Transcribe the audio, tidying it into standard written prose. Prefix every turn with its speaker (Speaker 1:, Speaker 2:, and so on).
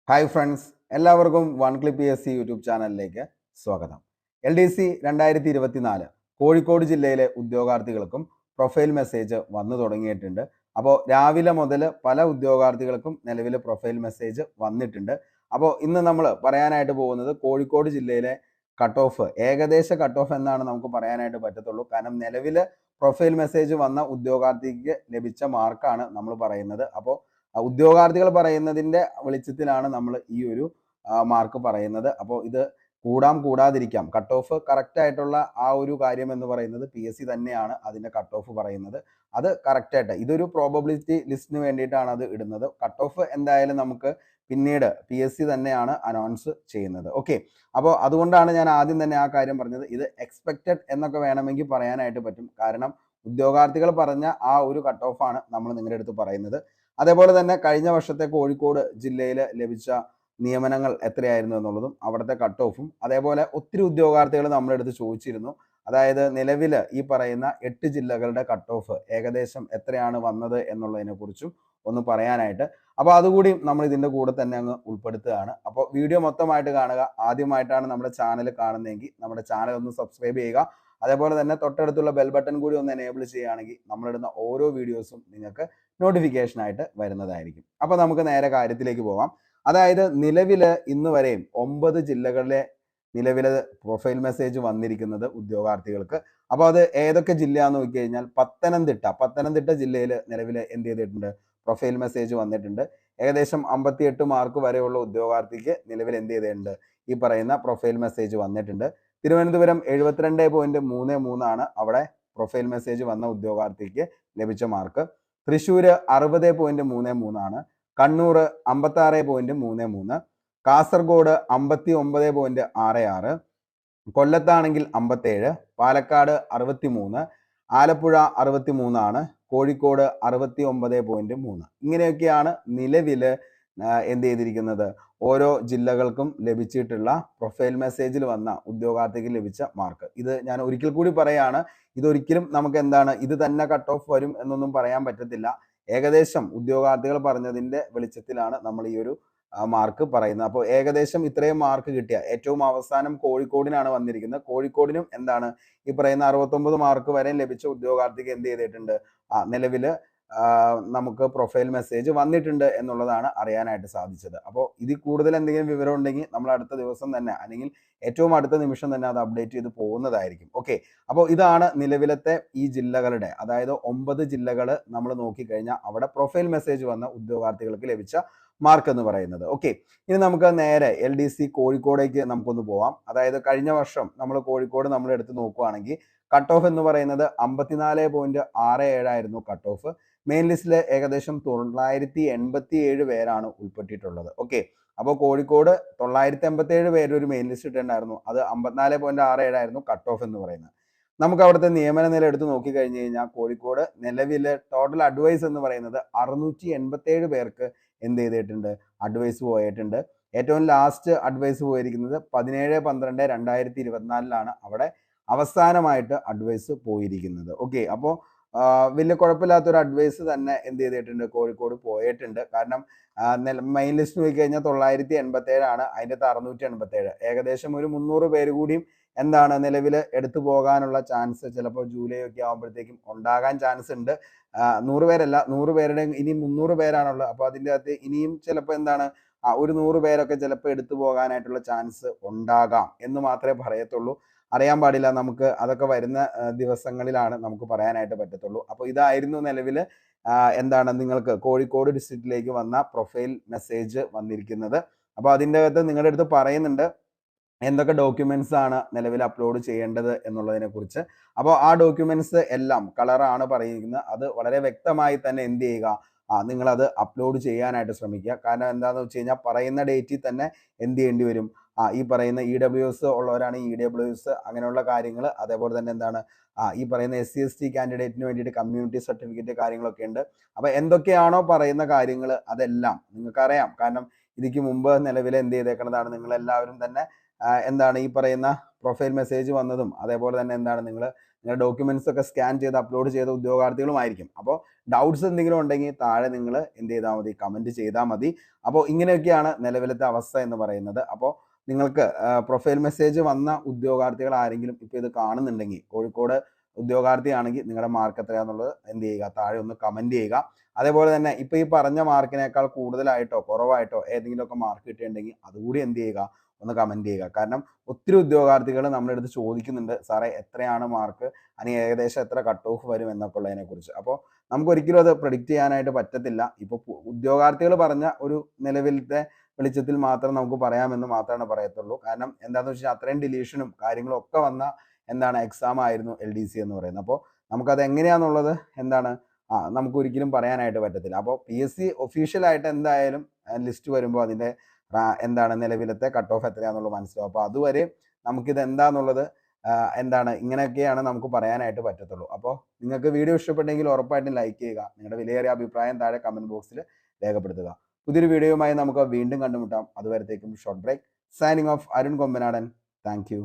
Speaker 1: Hi friends, എല്ലാവർക്കും one clip PSC YouTube ചാനലിലേക്ക് സ്വാഗതം. LDC 2024 കോഴിക്കോട് ജില്ലയിലെ ഉദ്യോഗാർത്ഥികൾക്കും പ്രൊഫൈൽ മെസ്സേജ് വന്നു തുടങ്ങിയിട്ടുണ്ട്. അപ്പോൾ രാവിലെ മുതൽ പല ഉദ്യോഗാർത്ഥികൾക്കും നിലവിൽ പ്രൊഫൈൽ മെസ്സേജ് വന്നിട്ടുണ്ട്. അപ്പോൾ ഇന്ന് നമ്മൾ പറയാനായിട്ട് പോകുന്നത് കോഴിക്കോട് ജില്ലയിലെ കട്ട് ഓഫ്, ഏകദേശ കട്ട് ഓഫ് എന്നാണ് നമുക്ക് പറയാനായിട്ട് പറ്റത്തുള്ളൂ. കാരണം നിലവിൽ പ്രൊഫൈൽ മെസ്സേജ് വന്ന ഉദ്യോഗാർത്ഥിക്ക് ലഭിച്ച മാർക്കാണ് നമ്മൾ പറയുന്നത്. അപ്പോൾ ഉദ്യോഗാർത്ഥികൾ പറയുന്നതിൻ്റെ വെളിച്ചത്തിലാണ് നമ്മൾ ഈ ഒരു മാർക്ക് പറയുന്നത്. അപ്പോൾ ഇത് കൂടാം കൂടാതിരിക്കാം. കട്ട് ഓഫ് കറക്റ്റ് ആയിട്ടുള്ള ആ ഒരു കാര്യം എന്ന് പറയുന്നത് PSC തന്നെയാണ് അതിൻ്റെ കട്ട് ഓഫ് പറയുന്നത്. അത് കറക്റ്റായിട്ട് ഇതൊരു പ്രോബബിലിറ്റി ലിസ്റ്റിന് വേണ്ടിയിട്ടാണ് അത് ഇടുന്നത്. കട്ട് ഓഫ് എന്തായാലും നമുക്ക് പിന്നീട് PSC തന്നെയാണ് അനൗൺസ് ചെയ്യുന്നത്. ഓക്കെ, അപ്പോൾ അതുകൊണ്ടാണ് ഞാൻ ആദ്യം തന്നെ ആ കാര്യം പറഞ്ഞത്. ഇത് എക്സ്പെക്റ്റഡ് എന്നൊക്കെ വേണമെങ്കിൽ പറയാനായിട്ട് പറ്റും. കാരണം ഉദ്യോഗാർത്ഥികൾ പറഞ്ഞ ആ ഒരു കട്ട് ഓഫാണ് നമ്മൾ നിങ്ങളുടെ അടുത്ത് പറയുന്നത്. അതേപോലെ തന്നെ കഴിഞ്ഞ വർഷത്തെ കോഴിക്കോട് ജില്ലയിൽ ലഭിച്ച നിയമനങ്ങൾ എത്രയായിരുന്നു എന്നുള്ളതും അവിടുത്തെ കട്ട് ഓഫും, അതേപോലെ ഒത്തിരി ഉദ്യോഗാർത്ഥികൾ നമ്മുടെ അടുത്ത് ചോദിച്ചിരുന്നു. അതായത് നിലവിൽ ഈ പറയുന്ന 8 ജില്ലകളുടെ കട്ട് ഓഫ് ഏകദേശം എത്രയാണ് വന്നത് എന്നുള്ളതിനെ കുറിച്ചും ഒന്ന് പറയാനായിട്ട്. അപ്പോൾ അതുകൂടി നമ്മൾ ഇതിൻ്റെ കൂടെ തന്നെ അങ്ങ് ഉൾപ്പെടുത്തുകയാണ്. അപ്പോൾ വീഡിയോ മൊത്തമായിട്ട് കാണുക. ആദ്യമായിട്ടാണ് നമ്മുടെ ചാനൽ കാണുന്നതെങ്കിൽ നമ്മുടെ ചാനൽ ഒന്ന് സബ്സ്ക്രൈബ് ചെയ്യുക. അതേപോലെ തന്നെ തൊട്ടടുത്തുള്ള ബെൽ ബട്ടൺ കൂടി ഒന്ന് എനേബിൾ ചെയ്യുകയാണെങ്കിൽ നമ്മളിടുന്ന ഓരോ വീഡിയോസും നിങ്ങൾക്ക് നോട്ടിഫിക്കേഷനായിട്ട് വരുന്നതായിരിക്കും. അപ്പോൾ നമുക്ക് നേരെ കാര്യത്തിലേക്ക് പോകാം. അതായത് നിലവിൽ ഇന്ന് വരെയും 9 ജില്ലകളിലെ നിലവിലെ പ്രൊഫൈൽ മെസ്സേജ് വന്നിരിക്കുന്നത് ഉദ്യോഗാർത്ഥികൾക്ക്. അപ്പോൾ അത് ഏതൊക്കെ ജില്ലയാണെന്ന് നോക്കി കഴിഞ്ഞാൽ പത്തനംതിട്ട ജില്ലയിൽ നിലവിൽ എന്ത് ചെയ്തിട്ടുണ്ട്, പ്രൊഫൈൽ മെസ്സേജ് വന്നിട്ടുണ്ട്. ഏകദേശം 58 മാർക്ക് വരെയുള്ള ഉദ്യോഗാർത്ഥിക്ക് നിലവിൽ എന്ത് ചെയ്തിട്ടുണ്ട്, ഈ പറയുന്ന പ്രൊഫൈൽ മെസ്സേജ് വന്നിട്ടുണ്ട്. തിരുവനന്തപുരം 72.33 ആണ് അവിടെ പ്രൊഫൈൽ മെസ്സേജ് വന്ന ഉദ്യോഗാർത്ഥിക്ക് ലഭിച്ച മാർക്ക്. തൃശ്ശൂർ 60.33 ആണ്. കണ്ണൂർ 56.33, കാസർഗോഡ് 59.66, കൊല്ലത്താണെങ്കിൽ 57, പാലക്കാട് 63, ആലപ്പുഴ 63 ആണ്, കോഴിക്കോട് 69.3. ഇങ്ങനെയൊക്കെയാണ് നിലവിൽ എന്ത് ചെയ്തിരിക്കുന്നത്, ഓരോ ജില്ലകൾക്കും ലഭിച്ചിട്ടുള്ള പ്രൊഫൈൽ മെസ്സേജിൽ വന്ന ഉദ്യോഗാർത്ഥിക്ക് ലഭിച്ച മാർക്ക്. ഇത് ഞാൻ ഒരിക്കൽ കൂടി പറയാണ്, ഇതൊരിക്കലും നമുക്ക് എന്താണ് ഇത് തന്നെ കട്ട് ഓഫ് വരും എന്നൊന്നും പറയാൻ പറ്റത്തില്ല. ഏകദേശം ഉദ്യോഗാർത്ഥികൾ പറഞ്ഞതിൻ്റെ വെളിച്ചത്തിലാണ് നമ്മൾ ഈ ഒരു മാർക്ക് പറയുന്നത്. അപ്പോൾ ഏകദേശം ഇത്രയും മാർക്ക് കിട്ടിയ ഏറ്റവും അവസാനം കോഴിക്കോടിനാണ് വന്നിരിക്കുന്നത്. കോഴിക്കോടിനും എന്താണ് ഈ പറയുന്ന 69 മാർക്ക് വരെ ലഭിച്ച ഉദ്യോഗാർത്ഥിക്ക് എന്ത് ചെയ്തിട്ടുണ്ട്, നിലവിൽ നമുക്ക് പ്രൊഫൈൽ മെസ്സേജ് വന്നിട്ടുണ്ട് എന്നുള്ളതാണ് അറിയാനായിട്ട് സാധിച്ചത്. അപ്പോൾ ഇതിൽ കൂടുതൽ എന്തെങ്കിലും വിവരം ഉണ്ടെങ്കിൽ നമ്മൾ അടുത്ത ദിവസം തന്നെ അല്ലെങ്കിൽ ഏറ്റവും അടുത്ത നിമിഷം തന്നെ അത് അപ്ഡേറ്റ് ചെയ്ത് പോകുന്നതായിരിക്കും. ഓക്കെ, അപ്പോൾ ഇതാണ് നിലവിലത്തെ ഈ ജില്ലകളുടെ, അതായത് 9 ജില്ലകൾ നമ്മൾ നോക്കിക്കഴിഞ്ഞാൽ അവിടെ പ്രൊഫൈൽ മെസ്സേജ് വന്ന ഉദ്യോഗാർത്ഥികൾക്ക് ലഭിച്ച മാർക്ക് എന്ന് പറയുന്നത്. ഓക്കെ, ഇനി നമുക്ക് നേരെ LDC കോഴിക്കോടേക്ക് നമുക്കൊന്ന് പോവാം. അതായത് കഴിഞ്ഞ വർഷം നമ്മൾ കോഴിക്കോട് നമ്മൾ എടുത്ത് നോക്കുകയാണെങ്കിൽ കട്ട് ഓഫ് എന്ന് പറയുന്നത് 54.67 ആയിരുന്നു കട്ട് ഓഫ്. മെയിൻ ലിസ്റ്റിൽ ഏകദേശം 987 പേരാണ് ഉൾപ്പെട്ടിട്ടുള്ളത്. ഓക്കെ, അപ്പോൾ കോഴിക്കോട് 987 പേര് ഒരു മെയിൻ ലിസ്റ്റ് ഇട്ടുണ്ടായിരുന്നു. അത് 54.67 ആയിരുന്നു കട്ട് ഓഫ് എന്ന് പറയുന്നത്. നമുക്ക് അവിടുത്തെ നിയമന നില എടുത്ത് നോക്കി കഴിഞ്ഞു കഴിഞ്ഞാൽ കോഴിക്കോട് നിലവിലെ ടോട്ടൽ അഡ്വൈസ് എന്ന് പറയുന്നത് 687 പേർക്ക് എന്ത് ചെയ്തിട്ടുണ്ട്, അഡ്വൈസ് പോയിട്ടുണ്ട്. ഏറ്റവും ലാസ്റ്റ് അഡ്വൈസ് പോയിരിക്കുന്നത് 17/12/2024 അവിടെ അവസാനമായിട്ട് അഡ്വൈസ് പോയിരിക്കുന്നത്. ഓക്കെ, അപ്പോൾ വലിയ കുഴപ്പമില്ലാത്തൊരു അഡ്വൈസ് തന്നെ എന്ത് ചെയ്തിട്ടുണ്ട്, കോഴിക്കോട് പോയിട്ടുണ്ട്. കാരണം മെയിൻ ലിസ്റ്റ് നോക്കി കഴിഞ്ഞാൽ 987 ആണ്, അതിൻ്റെ 687, ഏകദേശം ഒരു 300 പേര് കൂടിയും എന്താണ് നിലവിൽ എടുത്തു പോകാനുള്ള ചാൻസ് ചിലപ്പോൾ ജൂലൈ ഒക്കെ ആകുമ്പോഴത്തേക്കും ഉണ്ടാകാൻ ചാൻസ് ഉണ്ട്. 100 പേരല്ല, 100 പേരുടെ ഇനി 300 പേരാണുള്ളത്. അപ്പോൾ അതിൻ്റെ അകത്ത് ഇനിയും ചിലപ്പോൾ എന്താണ് ഒരു 100 പേരൊക്കെ ചിലപ്പോൾ എടുത്തു പോകാനായിട്ടുള്ള ചാൻസ് ഉണ്ടാകാം എന്ന് മാത്രമേ പറയത്തുള്ളൂ. അറിയാൻ പാടില്ല, നമുക്ക് അതൊക്കെ വരുന്ന ദിവസങ്ങളിലാണ് നമുക്ക് പറയാനായിട്ട് പറ്റത്തുള്ളൂ. അപ്പോൾ ഇതായിരുന്നു നിലവിൽ എന്താണ് നിങ്ങൾക്ക് കോഴിക്കോട് ഡിസ്ട്രിക്റ്റിലേക്ക് വന്ന പ്രൊഫൈൽ മെസ്സേജ് വന്നിരിക്കുന്നത്. അപ്പോൾ അതിൻ്റെ അകത്ത് നിങ്ങളുടെ അടുത്ത് പറയുന്നുണ്ട് എന്തൊക്കെ ഡോക്യുമെന്റ്സ് ആണ് നിലവിൽ അപ്ലോഡ് ചെയ്യേണ്ടത് എന്നുള്ളതിനെ കുറിച്ച്. അപ്പോൾ ആ ഡോക്യുമെന്റ്സ് എല്ലാം കളറാണ് പറയുന്നത്. അത് വളരെ വ്യക്തമായി തന്നെ എന്ത് ചെയ്യുക, നിങ്ങളത് അപ്ലോഡ് ചെയ്യാനായിട്ട് ശ്രമിക്കുക. കാരണം എന്താണെന്ന് വെച്ച് കഴിഞ്ഞാൽ പറയുന്ന ഡേറ്റിൽ തന്നെ എന്ത് ചെയ്യേണ്ടി വരും, ഈ പറയുന്ന EWS ഉള്ളവരാണ് EWS അങ്ങനെയുള്ള കാര്യങ്ങൾ. അതേപോലെ തന്നെ എന്താണ് ഈ പറയുന്ന SC/ST കാൻഡിഡേറ്റിന് വേണ്ടിയിട്ട് കമ്മ്യൂണിറ്റി സർട്ടിഫിക്കറ്റ് കാര്യങ്ങളൊക്കെ ഉണ്ട്. അപ്പോൾ എന്തൊക്കെയാണോ പറയുന്ന കാര്യങ്ങൾ അതെല്ലാം നിങ്ങൾക്കറിയാം. കാരണം ഇതിക്ക് മുമ്പ് നിലവിൽ എന്ത് ചെയ്തേക്കുന്നതാണ്, നിങ്ങളെല്ലാവരും തന്നെ എന്താണ് ഈ പറയുന്ന പ്രൊഫൈൽ മെസ്സേജ് വന്നതും അതേപോലെ തന്നെ എന്താണ് നിങ്ങൾ നിങ്ങളുടെ ഡോക്യുമെന്റ്സ് ഒക്കെ സ്കാൻ ചെയ്ത് അപ്ലോഡ് ചെയ്ത ഉദ്യോഗാർത്ഥികളുമായിരിക്കും. അപ്പോൾ ഡൗട്ട്സ് എന്തെങ്കിലും ഉണ്ടെങ്കിൽ താഴെ നിങ്ങൾ എന്ത് ചെയ്താൽ മതി, കമൻറ്റ് ചെയ്താൽ മതി. അപ്പോൾ ഇങ്ങനെയൊക്കെയാണ് നിലവിലത്തെ അവസ്ഥ എന്ന് പറയുന്നത്. അപ്പോൾ നിങ്ങൾക്ക് പ്രൊഫൈൽ മെസ്സേജ് വന്ന ഉദ്യോഗാർത്ഥികൾ ആരെങ്കിലും ഇപ്പോൾ ഇത് കാണുന്നുണ്ടെങ്കിൽ, കോഴിക്കോട് ഉദ്യോഗാർത്ഥിയാണെങ്കിൽ നിങ്ങളുടെ മാർക്ക് എത്രയാണെന്നുള്ളത് എന്ത് ചെയ്യുക, താഴെ ഒന്ന് കമൻറ്റ് ചെയ്യുക. അതേപോലെ തന്നെ ഇപ്പോൾ ഈ പറഞ്ഞ മാർക്കിനേക്കാൾ കൂടുതലായിട്ടോ കുറവായിട്ടോ ഏതെങ്കിലുമൊക്കെ മാർക്ക് കിട്ടിയിട്ടുണ്ടെങ്കിൽ അതുകൂടി എന്ത് ചെയ്യുക, ഒന്ന് കമൻറ്റ് ചെയ്യുക. കാരണം ഒത്തിരി ഉദ്യോഗാർത്ഥികൾ നമ്മുടെ അടുത്ത് ചോദിക്കുന്നുണ്ട്, സാറേ എത്രയാണ് മാർക്ക്, അല്ലെങ്കിൽ ഏകദേശം എത്ര കട്ട് ഓഫ് വരും എന്നൊക്കെ ഉള്ളതിനെ കുറിച്ച്. അപ്പോൾ നമുക്ക് ഒരിക്കലും അത് പ്രെഡിക്റ്റ് ചെയ്യാനായിട്ട് പറ്റത്തില്ല. ഇപ്പോൾ ഉദ്യോഗാർത്ഥികൾ പറഞ്ഞ ഒരു നിലവിലത്തെ വെളിച്ചത്തിൽ മാത്രം നമുക്ക് പറയാമെന്ന് മാത്രമാണ് പറയത്തുള്ളൂ. കാരണം എന്താണെന്ന് വെച്ചാൽ അത്രയും ഡിലീഷനും കാര്യങ്ങളും ഒക്കെ വന്ന എക്സാം ആയിരുന്നു LDC എന്ന് പറയുന്നത്. അപ്പോൾ നമുക്കത് എങ്ങനെയാണെന്നുള്ളത് നമുക്ക് ഒരിക്കലും പറയാനായിട്ട് പറ്റത്തില്ല. അപ്പോൾ PSC ഒഫീഷ്യലായിട്ട് എന്തായാലും ലിസ്റ്റ് വരുമ്പോൾ അതിൻ്റെ നിലവിലത്തെ കട്ട് ഓഫ് എത്രയാണെന്നുള്ളത് മനസ്സിലാവും. അപ്പോൾ അതുവരെ നമുക്കിത് എന്താണെന്നുള്ളത് ഇങ്ങനെയൊക്കെയാണ് നമുക്ക് പറയാനായിട്ട് പറ്റത്തുള്ളൂ. അപ്പോൾ നിങ്ങൾക്ക് വീഡിയോ ഇഷ്ടപ്പെട്ടെങ്കിൽ ഉറപ്പായിട്ടും ലൈക്ക് ചെയ്യുക. നിങ്ങളുടെ വിലയേറിയ അഭിപ്രായം താഴെ കമൻറ്റ് ബോക്സിൽ രേഖപ്പെടുത്തുക. പുതിയൊരു വീഡിയോയുമായി നമുക്ക് വീണ്ടും കണ്ടുമുട്ടാം. അതുവരത്തേക്കും short break. Signing off, Arun Kombanadan. Thank U.